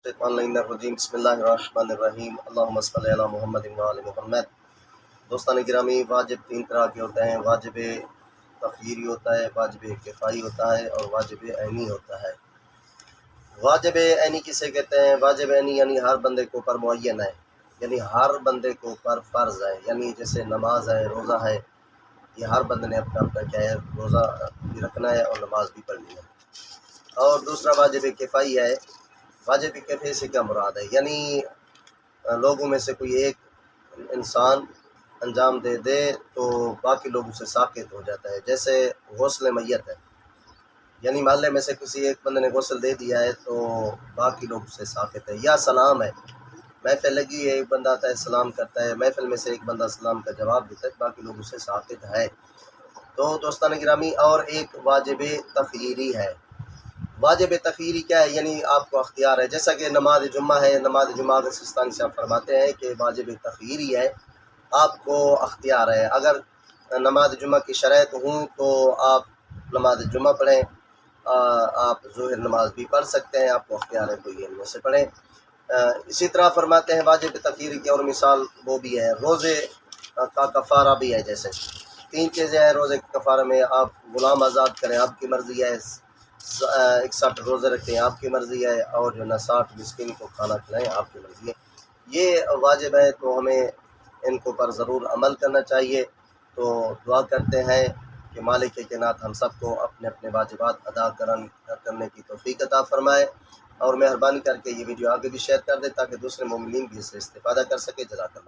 بسم اللہ الرحمن الرحیم اللہم صلی علی محمد و علی محمد۔ دوستان گرامی، واجب تین طرح کے ہوتے ہیں، واجب تخییری ہوتا ہے، واجب کفائی ہوتا ہے اور واجب عینی ہوتا ہے۔ واجب عینی کسے کہتے ہیں؟ واجب عینی یعنی ہر بندے کو پر معین ہے، یعنی ہر بندے کو پر فرض ہے، یعنی جیسے نماز ہے، روزہ ہے، یہ ہر بندے نے اپنا اپنا کیا ہے، روزہ بھی رکھنا ہے اور نماز بھی پڑھنی ہے۔ اور دوسرا واجب کفائی ہے۔ واجب کفائی سے کیا مراد ہے؟ یعنی لوگوں میں سے کوئی ایک انسان انجام دے دے تو باقی لوگ اسے ساقط ہو جاتا ہے، جیسے غسل میت ہے، یعنی محلے میں سے کسی ایک بندے نے غسل دے دیا ہے تو باقی لوگ اسے ساقط ہے۔ یا سلام ہے، محفل لگی ہے، ایک بندہ آتا ہے سلام کرتا ہے، محفل میں سے ایک بندہ سلام کا جواب دیتا ہے، باقی لوگ اسے ساقط ہے۔ تو دوستان گرامی، اور ایک واجب تخییری ہے۔ واجب تخییری کیا ہے؟ یعنی آپ کو اختیار ہے، جیسا کہ نماز جمعہ ہے، نماز جمعہ کے سستانی صاحب فرماتے ہیں کہ واجب تخییری ہے، آپ کو اختیار ہے۔ اگر نماز جمعہ کی شرائط ہوں تو آپ نماز جمعہ پڑھیں، آپ ظہر نماز بھی پڑھ سکتے ہیں، آپ کو اختیار ہے، کوئی ان میں سے پڑھیں۔ اسی طرح فرماتے ہیں واجب تخییری کی اور مثال وہ بھی ہے، روزے کا کفارہ بھی ہے۔ جیسے تین چیزیں ہیں روزے کے کفارے میں، آپ غلام آزاد کریں، آپ کی مرضی ہے، 61 روزے رکھیں، آپ کی مرضی ہے، اور جو نا 60 مسکین کو کھانا کھلائیں، آپ کی مرضی ہے۔ یہ واجب ہے تو ہمیں ان کو پر ضرور عمل کرنا چاہیے۔ تو دعا کرتے ہیں کہ مالک کائنات ہم سب کو اپنے اپنے واجبات ادا کرنے کی توفیق عطا فرمائے، اور مہربانی کر کے یہ ویڈیو آگے بھی شیئر کر دیں تاکہ دوسرے مومنین بھی اس سے استفادہ کر سکے۔ جزاک اللہ۔